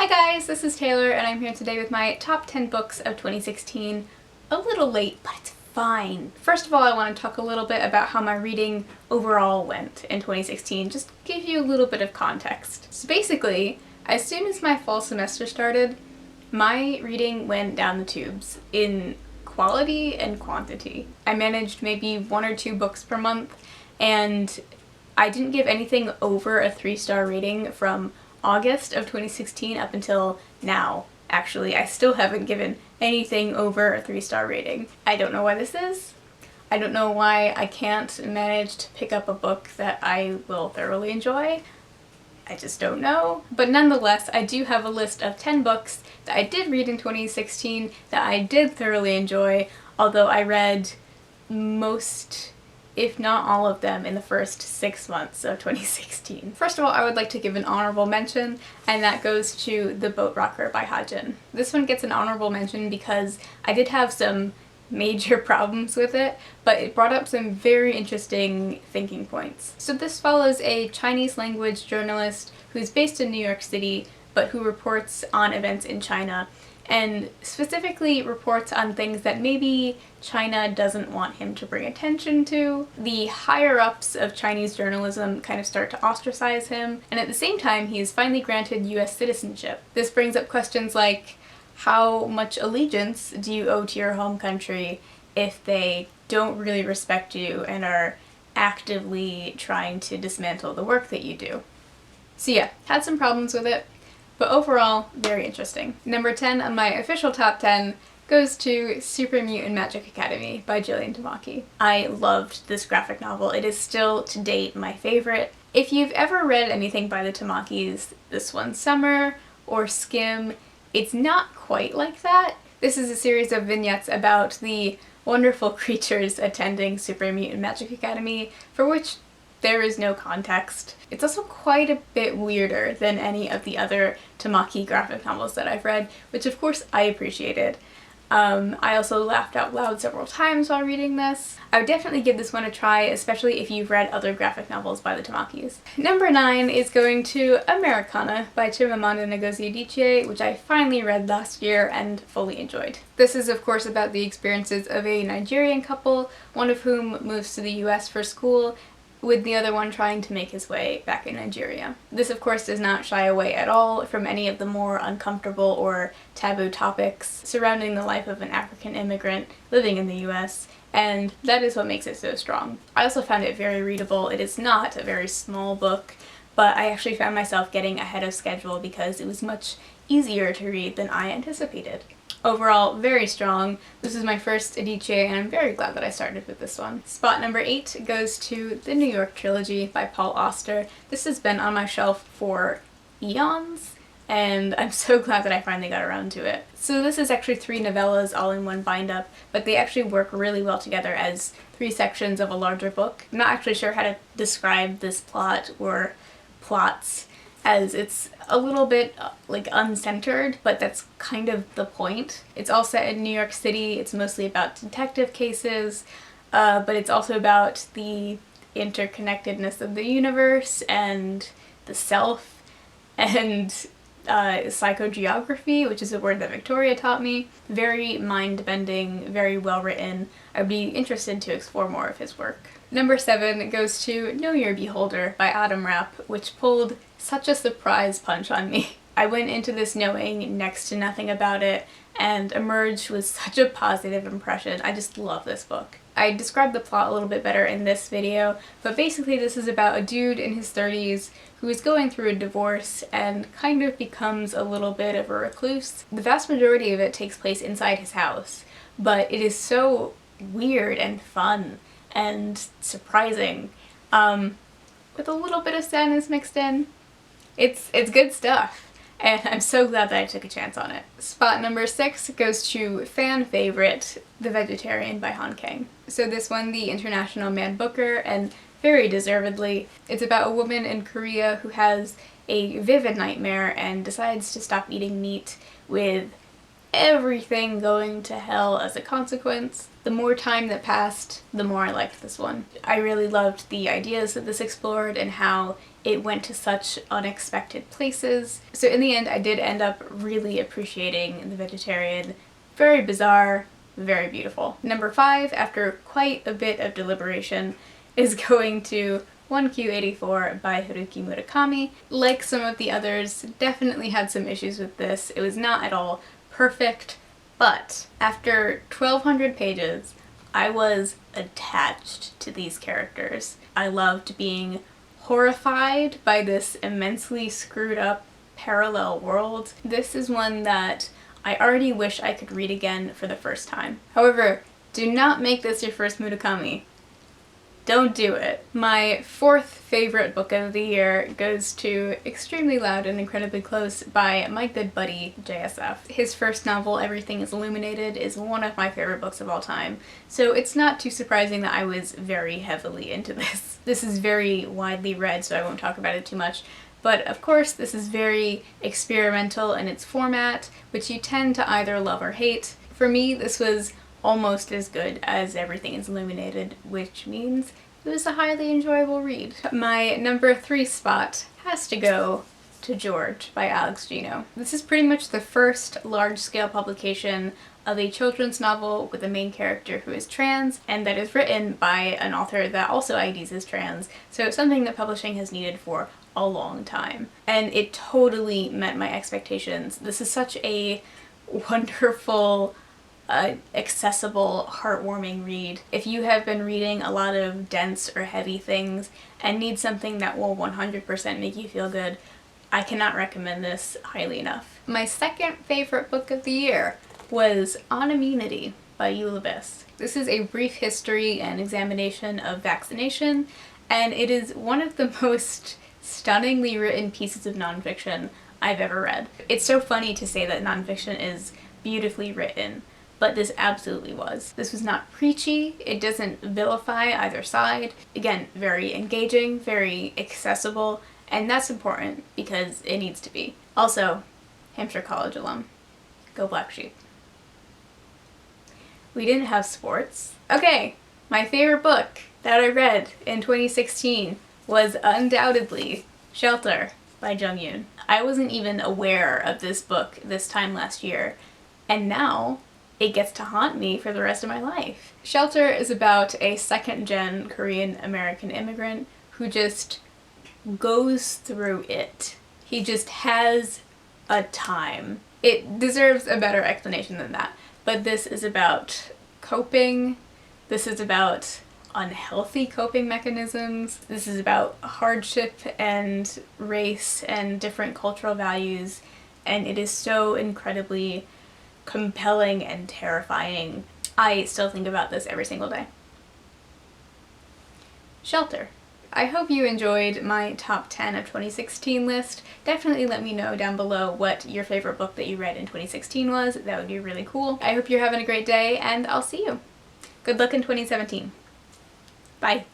Hi guys, this is Taylor and I'm here today with my top 10 books of 2016. A little late, but it's fine. First of all, I want to talk a little bit about how my reading overall went in 2016, just to give you a little bit of context. So basically, as soon as my fall semester started, my reading went down the tubes in quality and quantity. I managed maybe 1 or 2 books per month, and I didn't give anything over a 3-star rating from August of 2016 up until now. Actually, I still haven't given anything over a 3-star rating. I don't know why this is. I don't know why I can't manage to pick up a book that I will thoroughly enjoy. I just don't know. But nonetheless, I do have a list of 10 books that I did read in 2016 that I did thoroughly enjoy, although I read most, if not all of them, in the first 6 months of 2016. First of all, I would like to give an honorable mention, and that goes to The Boat Rocker by Ha-Jin. This one gets an honorable mention because I did have some major problems with it, but it brought up some very interesting thinking points. So this follows a Chinese language journalist who's based in New York City, but who reports on events in China, and specifically reports on things that maybe China doesn't want him to bring attention to. The higher-ups of Chinese journalism kind of start to ostracize him, and at the same time he is finally granted US citizenship. This brings up questions like, how much allegiance do you owe to your home country if they don't really respect you and are actively trying to dismantle the work that you do? So yeah, had some problems with it, but overall, very interesting. Number 10 on my official top 10 goes to Super Mutant Magic Academy by Jillian Tamaki. I loved this graphic novel. It is still, to date, my favorite. If you've ever read anything by the Tamakis, This One Summer or Skim, it's not quite like that. This is a series of vignettes about the wonderful creatures attending Super Mutant Magic Academy, for which there is no context. It's also quite a bit weirder than any of the other Tamaki graphic novels that I've read, which of course I appreciated. I also laughed out loud several times while reading this. I would definitely give this one a try, especially if you've read other graphic novels by the Tamakis. Number 9 is going to Americana by Chimamanda Ngozi Adichie, which I finally read last year and fully enjoyed. This is of course about the experiences of a Nigerian couple, one of whom moves to the US for school, with the other one trying to make his way back in Nigeria. This of course does not shy away at all from any of the more uncomfortable or taboo topics surrounding the life of an African immigrant living in the US, and that is what makes it so strong. I also found it very readable. It is not a very small book, but I actually found myself getting ahead of schedule because it was much easier to read than I anticipated. Overall, very strong. This is my first Adichie, and I'm very glad that I started with this one. Spot number 8 goes to the New York Trilogy by Paul Auster. This has been on my shelf for eons, and I'm so glad that I finally got around to it. So this is actually 3 novellas all in one bind-up, but they actually work really well together as 3 sections of a larger book. I'm not actually sure how to describe this plot or plots, as it's a little bit like uncentered, but that's kind of the point. It's all set in New York City. It's mostly about detective cases, but it's also about the interconnectedness of the universe and the self and psychogeography, which is a word that Victoria taught me. Very mind-bending, very well written. I'd be interested to explore more of his work. Number 7 goes to Know Your Beholder by Adam Rapp, which pulled such a surprise punch on me. I went into this knowing next to nothing about it and emerged with such a positive impression. I just love this book. I described the plot a little bit better in this video, but basically this is about a dude in his 30s who is going through a divorce and kind of becomes a little bit of a recluse. The vast majority of it takes place inside his house, but it is so weird and fun and surprising, with a little bit of sadness mixed in. It's good stuff, and I'm so glad that I took a chance on it. Spot number 6 goes to fan favorite, The Vegetarian by Han Kang. So this won the International Man Booker, and very deservedly. It's about a woman in Korea who has a vivid nightmare and decides to stop eating meat, with everything going to hell as a consequence. The more time that passed, the more I liked this one. I really loved the ideas that this explored and how It went to such unexpected places. So in the end, I did end up really appreciating The Vegetarian. Very bizarre, very beautiful. Number 5, after quite a bit of deliberation, is going to 1Q84 by Haruki Murakami. Like some of the others, definitely had some issues with this. It was not at all perfect, but after 1,200 pages, I was attached to these characters. I loved being horrified by this immensely screwed up parallel world. This is one that I already wish I could read again for the first time. However, do not make this your first Murakami. Don't do it. My 4th favorite book of the year goes to Extremely Loud and Incredibly Close by my good buddy JSF. His first novel, Everything is Illuminated, is one of my favorite books of all time, so it's not too surprising that I was very heavily into this. This is very widely read, so I won't talk about it too much, but of course this is very experimental in its format, which you tend to either love or hate. For me, this was almost as good as Everything is Illuminated, which means it was a highly enjoyable read. My number 3 spot has to go to George by Alex Gino. This is pretty much the first large-scale publication of a children's novel with a main character who is trans, and that is written by an author that also IDs as trans, so it's something that publishing has needed for a long time. And it totally met my expectations. This is such a wonderful, accessible, heartwarming read. If you have been reading a lot of dense or heavy things and need something that will 100% make you feel good, I cannot recommend this highly enough. My second favorite book of the year was On Immunity by Eulabis. This is a brief history and examination of vaccination, and it is one of the most stunningly written pieces of nonfiction I've ever read. It's so funny to say that nonfiction is beautifully written, but this absolutely was. This was not preachy, it doesn't vilify either side. Again, very engaging, very accessible, and that's important because it needs to be. Also, Hampshire College alum. Go Black Sheep. We didn't have sports. Okay, my favorite book that I read in 2016 was undoubtedly Shelter by Jung Yoon. I wasn't even aware of this book this time last year, and now it gets to haunt me for the rest of my life. Shelter is about a second-gen Korean American immigrant who just goes through it. He just has a time. It deserves a better explanation than that, but this is about coping. This is about unhealthy coping mechanisms. This is about hardship and race and different cultural values, and it is so incredibly compelling and terrifying. I still think about this every single day. Shelter. I hope you enjoyed my top 10 of 2016 list. Definitely let me know down below what your favorite book that you read in 2016 was. That would be really cool. I hope you're having a great day, and I'll see you. Good luck in 2017. Bye.